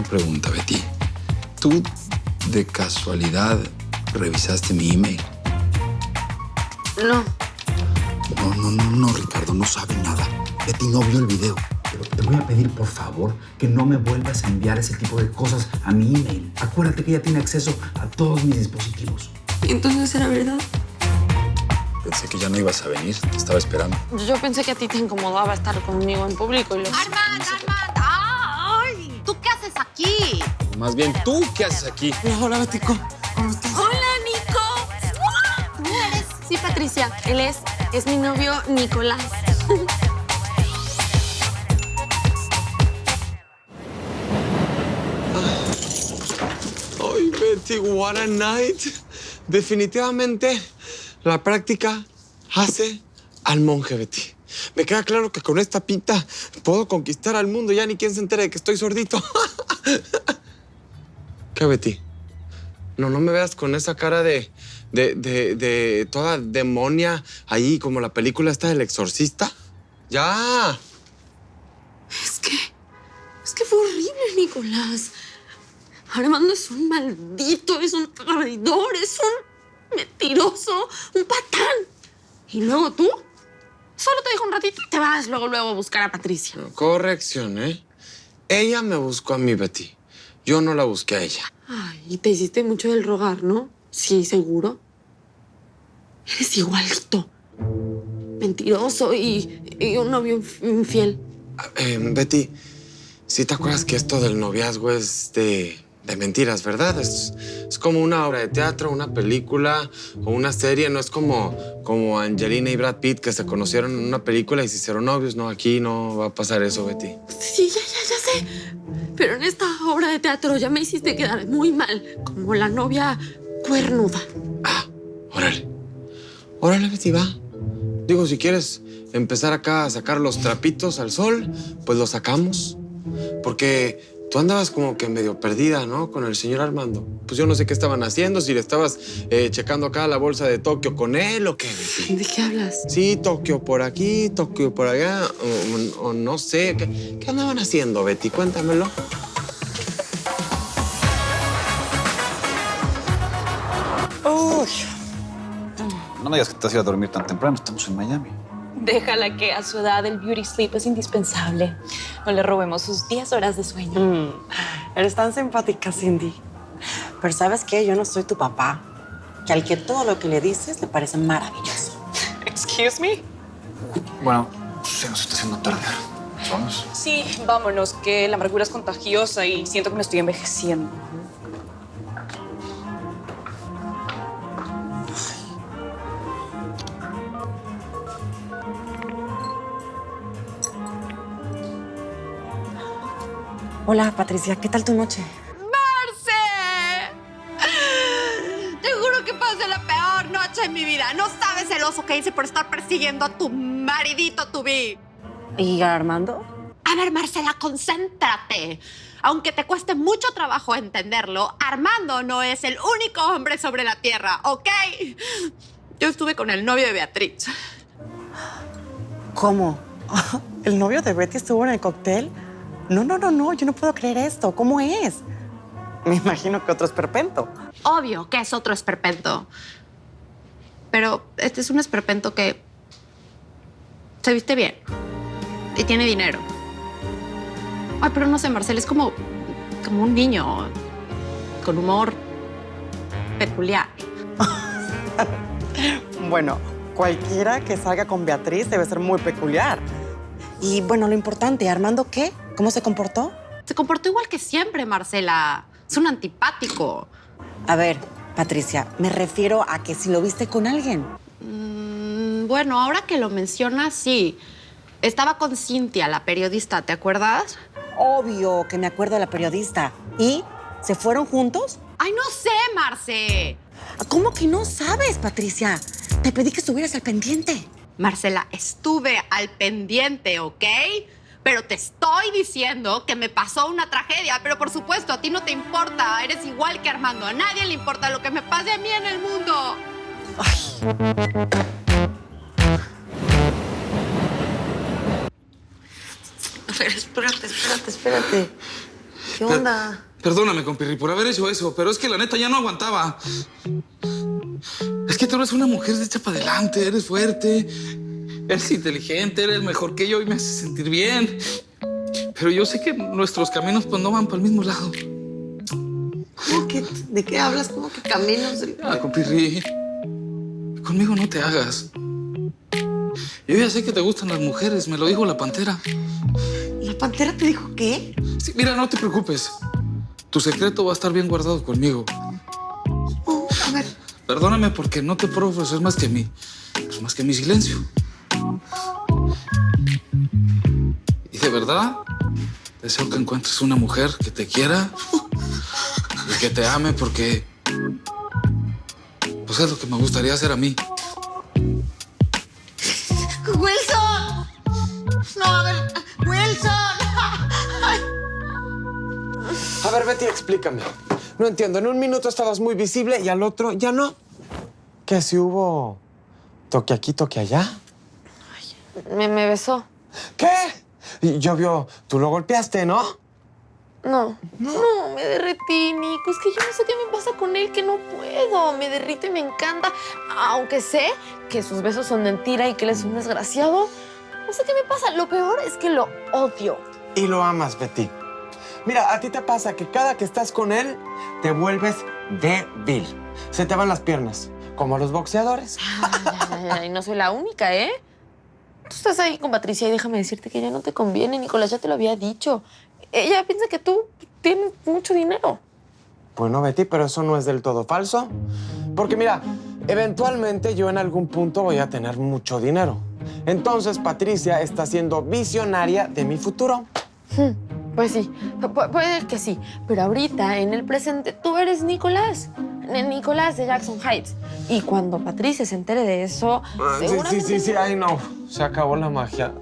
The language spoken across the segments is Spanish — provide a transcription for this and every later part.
pregunta, Betty. ¿Tú, de casualidad, revisaste mi email? No. No, Ricardo, no sabe nada. Betty no vio el video. Pero te voy a pedir, por favor, que no me vuelvas a enviar ese tipo de cosas a mi email. Acuérdate que ella tiene acceso a todos mis dispositivos. ¿Y entonces era verdad? Pensé que ya no ibas a venir. Te estaba esperando. Yo pensé que a ti te incomodaba estar conmigo en público y lo... ¡Armand! ¡Ay! ¿Tú qué haces aquí? Más bien, ¿tú qué haces aquí? Hola, Betty. ¿Cómo estás? ¡Hola, Nico! ¿Tú eres? Sí, Patricia. Él es mi novio Nicolás. Ay, Betty, what a night. Definitivamente, la práctica hace al monje, Betty. Me queda claro que con esta pinta puedo conquistar al mundo. Ya ni quien se entere de que estoy sordito. ¿Qué, Betty? No me veas con esa cara de toda demonia ahí, como la película esta del exorcista. ¡Ya! Es que fue horrible, Nicolás. Armando es un maldito, es un traidor, es un mentiroso, un patán. Y luego tú, solo te dejo un ratito y te vas luego a buscar a Patricia. No, corrección, ¿eh? Ella me buscó a mí, Betty. Yo no la busqué a ella. Ay, y te hiciste mucho del rogar, ¿no? Sí, seguro. Eres igualito. Mentiroso y un novio infiel. Betty, ¿sí te acuerdas que esto del noviazgo es de mentiras, verdad? Es como una obra de teatro, una película o una serie. No es como Angelina y Brad Pitt que se conocieron en una película y se hicieron novios. No, aquí no va a pasar eso, Betty. Sí, ya sé. Pero en esta obra de teatro ya me hiciste quedar muy mal, como la novia cuernuda. Ah, órale. Órale, Betty, va. Digo, si quieres empezar acá a sacar los trapitos al sol, pues los sacamos. Porque tú andabas como que medio perdida, ¿no? Con el señor Armando. Pues yo no sé qué estaban haciendo, si le estabas checando acá la bolsa de Tokio con él o qué, Betty. ¿De qué hablas? Sí, Tokio por aquí, Tokio por allá, o no sé. ¿Qué andaban haciendo, Betty? Cuéntamelo. Uy. No me digas que te has ido a dormir tan temprano. Estamos en Miami. Déjala, que a su edad el beauty sleep es indispensable. No le robemos sus 10 horas de sueño. Eres tan simpática, Cindy. Pero ¿sabes qué? Yo no soy tu papá. Que al que todo lo que le dices le parece maravilloso. Excuse me. Bueno, se nos está haciendo tarde. ¿Vamos? Sí, vámonos, que la amargura es contagiosa y siento que me estoy envejeciendo. Hola, Patricia. ¿Qué tal tu noche? ¡Marce! Te juro que pasé la peor noche de mi vida. No sabes el oso que hice por estar persiguiendo a tu maridito, tu vi. ¿Y Armando? A ver, Marcela, concéntrate. Aunque te cueste mucho trabajo entenderlo, Armando no es el único hombre sobre la tierra, ¿ok? Yo estuve con el novio de Beatriz. ¿Cómo? ¿El novio de Betty estuvo en el cóctel? No, yo no puedo creer esto. ¿Cómo es? Me imagino que otro esperpento. Obvio que es otro esperpento. Pero este es un esperpento que se viste bien y tiene dinero. Ay, pero no sé, Marcela, es como un niño con humor peculiar. Bueno, cualquiera que salga con Beatriz debe ser muy peculiar. Y bueno, lo importante, ¿Armando qué? ¿Cómo se comportó? Se comportó igual que siempre, Marcela. Es un antipático. A ver, Patricia, me refiero a que si lo viste con alguien. Bueno, ahora que lo mencionas, sí. Estaba con Cintia, la periodista, ¿te acuerdas? Obvio que me acuerdo de la periodista. ¿Y? ¿Se fueron juntos? ¡Ay, no sé, Marce! ¿Cómo que no sabes, Patricia? Te pedí que estuvieras al pendiente. Marcela, estuve al pendiente, ¿ok? Pero te estoy diciendo que me pasó una tragedia. Pero por supuesto, a ti no te importa. Eres igual que Armando. A nadie le importa lo que me pase a mí en el mundo. Ay. A ver, espérate. ¿Qué onda? Perdóname, compirri, por haber hecho eso, pero es que la neta ya no aguantaba. Es que tú eres una mujer hecha para adelante, eres fuerte, eres inteligente, eres mejor que yo y me haces sentir bien. Pero yo sé que nuestros caminos pues no van para el mismo lado. ¿Cómo que? ¿De qué hablas? ¿Cómo que caminos? Ah, compirri, conmigo no te hagas. Yo ya sé que te gustan las mujeres, me lo dijo la pantera. ¿La pantera te dijo qué? Sí, mira, no te preocupes. Tu secreto va a estar bien guardado conmigo. Oh, a ver. Perdóname porque no te puedo ofrecer más que mi silencio. Y de verdad, deseo que encuentres una mujer que te quiera y que te ame porque pues es lo que me gustaría hacer a mí. ¡Wilson! No, a ver, ¡Wilson! A ver, Betty, explícame. No entiendo. En un minuto estabas muy visible y al otro ya no. ¿Qué si hubo toque aquí, toque allá? Me besó. ¿Qué? Y llovió. Tú lo golpeaste, ¿no? No, me derretí, Nico. Es que yo no sé qué me pasa con él, que no puedo. Me derrite y me encanta. Aunque sé que sus besos son mentira y que él es un desgraciado. No sé qué me pasa. Lo peor es que lo odio. Y lo amas, Betty. Mira, a ti te pasa que cada que estás con él, te vuelves débil. Se te van las piernas, como los boxeadores. Ay, no soy la única, ¿eh? Tú estás ahí con Patricia y déjame decirte que ya no te conviene, Nicolás, ya te lo había dicho. Ella piensa que tú tienes mucho dinero. Bueno, Betty, pero eso no es del todo falso. Porque mira, eventualmente yo en algún punto voy a tener mucho dinero. Entonces, Patricia está siendo visionaria de mi futuro. Pues sí, puede que sí. Pero ahorita, en el presente, tú eres Nicolás. Nicolás de Jackson Heights. Y cuando Patricia se entere de eso, seguramente... Sí. Ay, no. Se acabó la magia.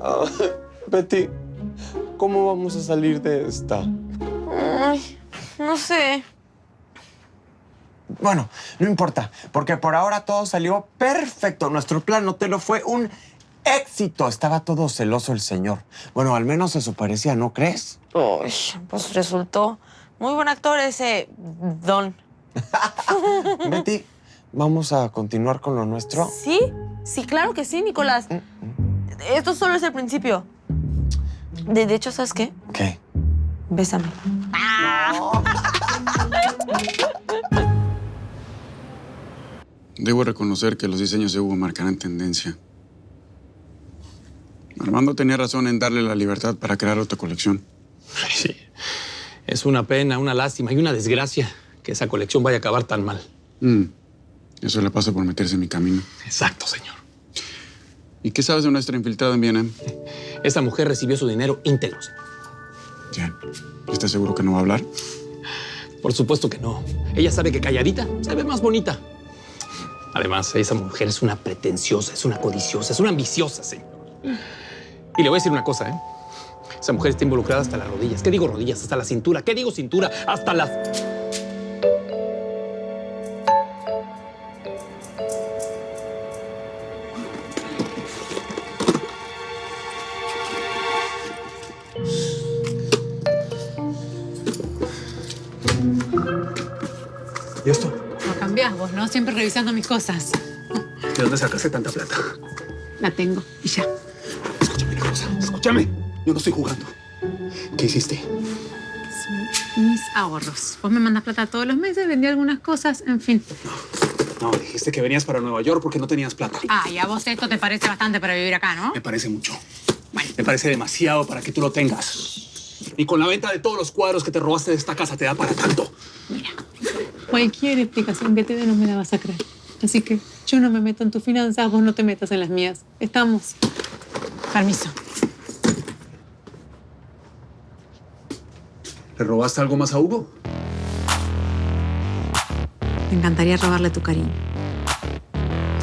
Betty, ¿cómo vamos a salir de esta? Ay, no sé. Bueno, no importa, porque por ahora todo salió perfecto. Nuestro plan, no te lo fue un éxito. Estaba todo celoso el señor. Bueno, al menos eso parecía, ¿no crees? Uy, pues resultó muy buen actor ese Don. Betty, ¿vamos a continuar con lo nuestro? Sí, claro que sí, Nicolás. Esto solo es el principio. De hecho, ¿sabes qué? ¿Qué? Bésame. Debo reconocer que los diseños de Hugo marcarán tendencia. Armando tenía razón en darle la libertad para crear otra colección. Sí, es una pena, una lástima y una desgracia que esa colección vaya a acabar tan mal. Eso le pasa por meterse en mi camino. Exacto, señor. ¿Y qué sabes de nuestra infiltrada en Viena? Esa mujer recibió su dinero íntegro, señor. Ya. ¿Estás seguro que no va a hablar? Por supuesto que no. Ella sabe que calladita se ve más bonita. Además, esa mujer es una pretenciosa, es una codiciosa, es una ambiciosa, señor. Y le voy a decir una cosa, ¿eh? Esa mujer está involucrada hasta las rodillas. ¿Qué digo rodillas? Hasta la cintura. ¿Qué digo cintura? Hasta las... ¿Y esto? No cambiás vos, ¿no? Siempre revisando mis cosas. ¿De dónde sacaste tanta plata? La tengo y ya. Escúchame, Nicolás. Escúchame. Yo no estoy jugando. ¿Qué hiciste? Mis ahorros. Vos me mandas plata todos los meses, vendí algunas cosas, en fin. No, dijiste que venías para Nueva York porque no tenías plata. Ah, y a vos esto te parece bastante para vivir acá, ¿no? Me parece mucho. Me parece demasiado para que tú lo tengas. Y con la venta de todos los cuadros que te robaste de esta casa te da para tanto. Mira, cualquier explicación que te dé no me la vas a creer. Así que yo no me meto en tus finanzas, vos no te metas en las mías. ¿Estamos? Permiso. ¿Le robaste algo más a Hugo? Me encantaría robarle tu cariño.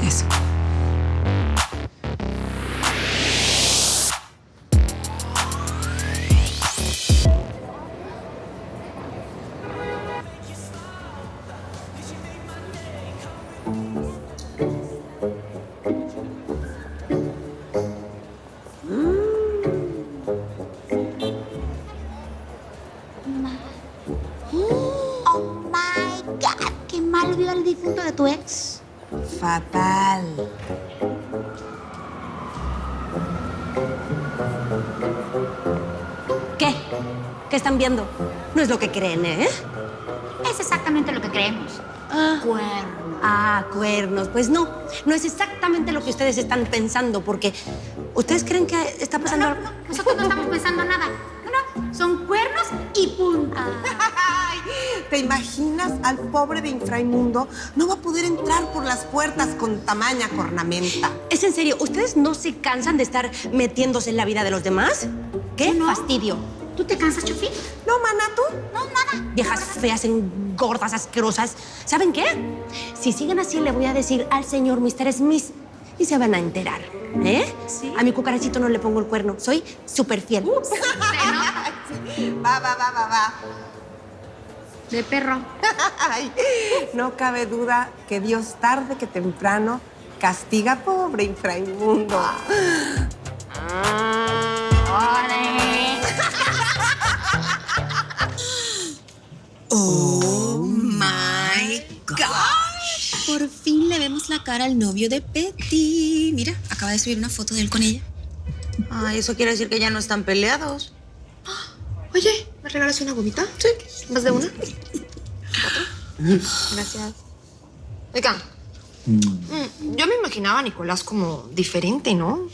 Eso. fatal. ¿Qué? ¿Qué están viendo? No es lo que creen, ¿eh? Es exactamente lo que creemos. Cuernos. Ah, cuernos. Pues no, no es exactamente lo que ustedes están pensando, porque ¿ustedes creen que está pasando algo? No, nosotros no estamos pensando nada. No, son cuernos y punta. Ay, ¿te imaginas al pobre de inframundo? No va a poder entrar por las puertas con tamaña cornamenta. ¿Es en serio? ¿Ustedes no se cansan de estar metiéndose en la vida de los demás? ¿Qué fastidio? ¿Tú te cansas, Chufi? No, mana, ¿tú? No, nada. Viejas feas, engordas, asquerosas. ¿Saben qué? Si siguen así, le voy a decir al señor Mr. Smith y se van a enterar. ¿Eh? Sí. A mi cucarachito no le pongo el cuerno. Soy súper fiel. Va. De perro. Ay, no cabe duda que Dios tarde que temprano castiga a pobre inframundo. Oh my gosh. Por fin le vemos la cara al novio de Betty. Mira, acaba de subir una foto de él con ella. Ay, eso quiere decir que ya no están peleados. Oye, ¿me regalas una gomita? Sí. ¿Más de una? Gracias. Oigan, yo me imaginaba a Nicolás como diferente, ¿no?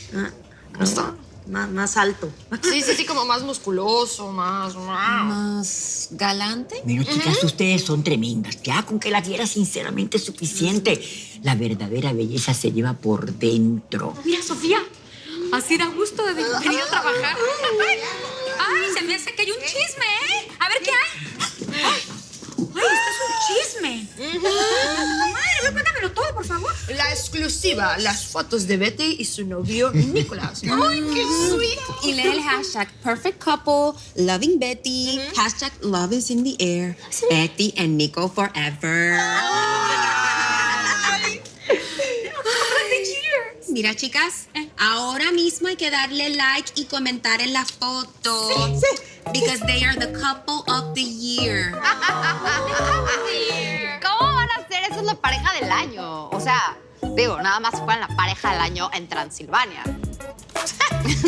¿No está? Más alto. Sí, como más musculoso, Más galante. Bueno, chicas, ustedes son tremendas. Ya con que la quiera sinceramente es suficiente. La verdadera belleza se lleva por dentro. Mira, Sofía. Así da gusto de venir a trabajar. Ay, se me hace que hay un chisme, ¿eh? A ver qué hay. Ay, esto es un chisme. Madre, cuéntamelo todo, por favor. La exclusiva, las fotos de Betty y su novio Nicolás. ¡Ay, qué sweet! Y lee el hashtag Perfect Couple, Loving Betty, hashtag Love is in the air, Betty and Nico forever. Mira, chicas, ahora mismo hay que darle like y comentar en la foto. Sí. Because they are the couple of the year. ¿Cómo van a ser? Eso es la pareja del año. O sea, digo, nada más fueron la pareja del año en Transilvania. O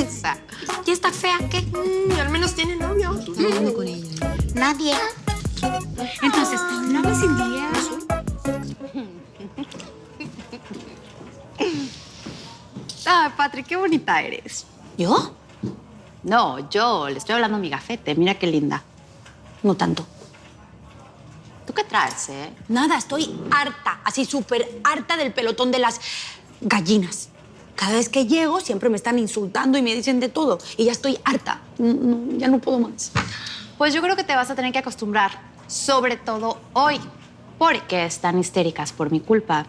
sea, ¿y esta fea qué? Al menos tiene novio. Hablando con ella. Nadie. Entonces, ¿no me sentía? Ay, Patri, qué bonita eres. ¿Yo? No, yo le estoy hablando a mi gafete. Mira qué linda. No tanto. ¿Tú qué traes, eh? Nada, estoy harta, así súper harta del pelotón de las gallinas. Cada vez que llego siempre me están insultando y me dicen de todo. Y ya estoy harta. Ya no puedo más. Pues yo creo que te vas a tener que acostumbrar, sobre todo hoy, porque están histéricas por mi culpa.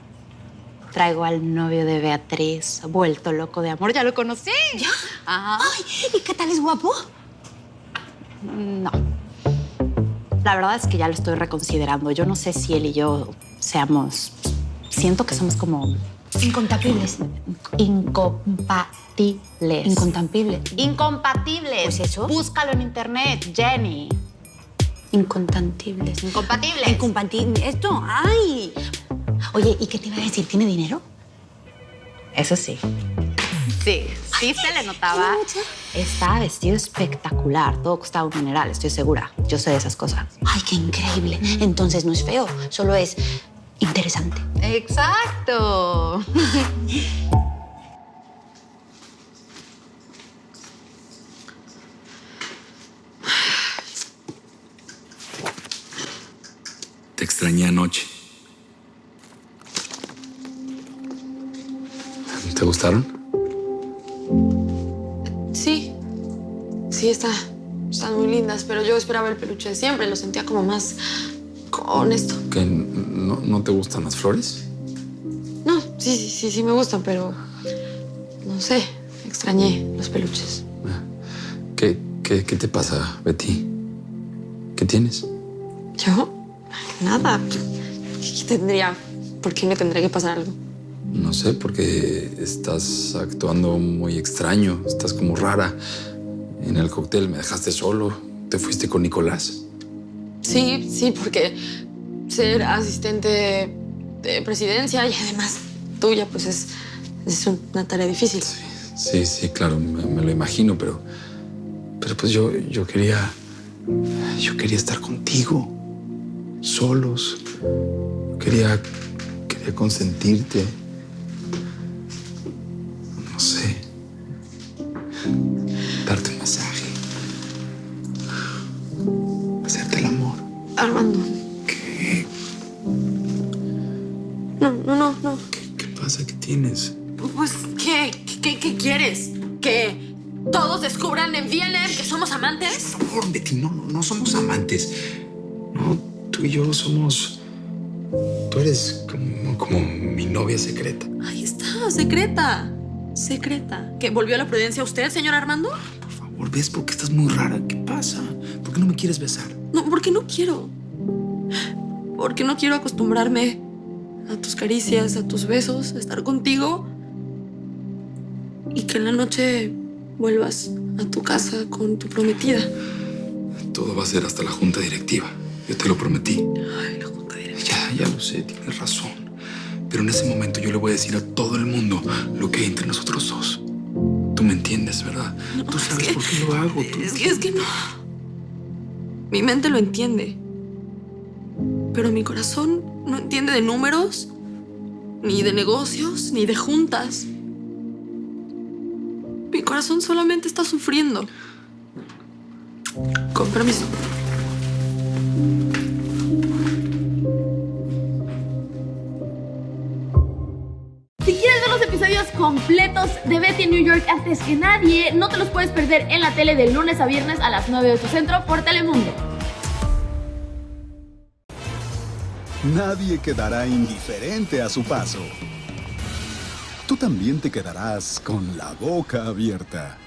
Traigo al novio de Beatriz, vuelto loco de amor. ¿Ya lo conocí? ¿Ya? Ajá. Ay, ¿y qué tal es guapo? No. La verdad es que ya lo estoy reconsiderando. Yo no sé si él y yo seamos... Siento que somos como... Incompatibles. Incompatibles. Incompatibles. Incompatibles. Pues eso. Búscalo en internet, Jenny. Incompatibles. Incompatibles. Incompatibles. Esto, ay. Oye, ¿y qué te iba a decir? ¿Tiene dinero? Eso sí. Sí se le notaba. Estaba vestido espectacular. Todo costaba un mineral, estoy segura. Yo sé de esas cosas. Ay, qué increíble. Entonces no es feo, solo es interesante. Exacto. Te extrañé anoche. ¿Te gustaron? Sí, están muy lindas, pero yo esperaba el peluche de siempre. Lo sentía como más honesto. ¿Que no te gustan las flores? No, sí me gustan, pero no sé, extrañé los peluches. ¿Qué te pasa, Betty? ¿Qué tienes? ¿Yo? Nada. ¿Por qué me tendría que pasar algo? No sé, porque estás actuando muy extraño, estás como rara. En el cóctel me dejaste solo, te fuiste con Nicolás. Sí, porque ser asistente de presidencia y además tuya, pues es una tarea difícil. Sí, claro, me lo imagino, pero pues yo quería estar contigo, solos. Quería consentirte. No sé. Darte un masaje. Hacerte el amor. Armando. ¿Qué? No. ¿Qué pasa? ¿Qué tienes? Pues, ¿qué quieres? ¿Que todos descubran en VLM que somos amantes? Por favor, Betty, no somos amantes. No, tú y yo somos... Tú eres como mi novia secreta. Ahí está, secreta. ¿Que volvió a la prudencia usted, señor Armando? Por favor, ¿ves por qué estás muy rara? ¿Qué pasa? ¿Por qué no me quieres besar? No, porque no quiero. Porque no quiero acostumbrarme a tus caricias, a tus besos, a estar contigo. Y que en la noche vuelvas a tu casa con tu prometida. Todo va a ser hasta la junta directiva. Yo te lo prometí. Ay, la junta directiva. Ya lo sé, tienes razón. Pero en ese momento yo le voy a decir a todo el mundo lo que hay entre nosotros dos. Tú me entiendes, ¿verdad? No, Tú sabes por qué lo hago. Es que no. Mi mente lo entiende. Pero mi corazón no entiende de números, ni de negocios, ni de juntas. Mi corazón solamente está sufriendo. Con permiso. Si quieres ver los episodios completos de Betty en New York antes que nadie, no te los puedes perder en la tele de lunes a viernes a las 9 de tu centro por Telemundo. Nadie quedará indiferente a su paso. Tú también te quedarás con la boca abierta.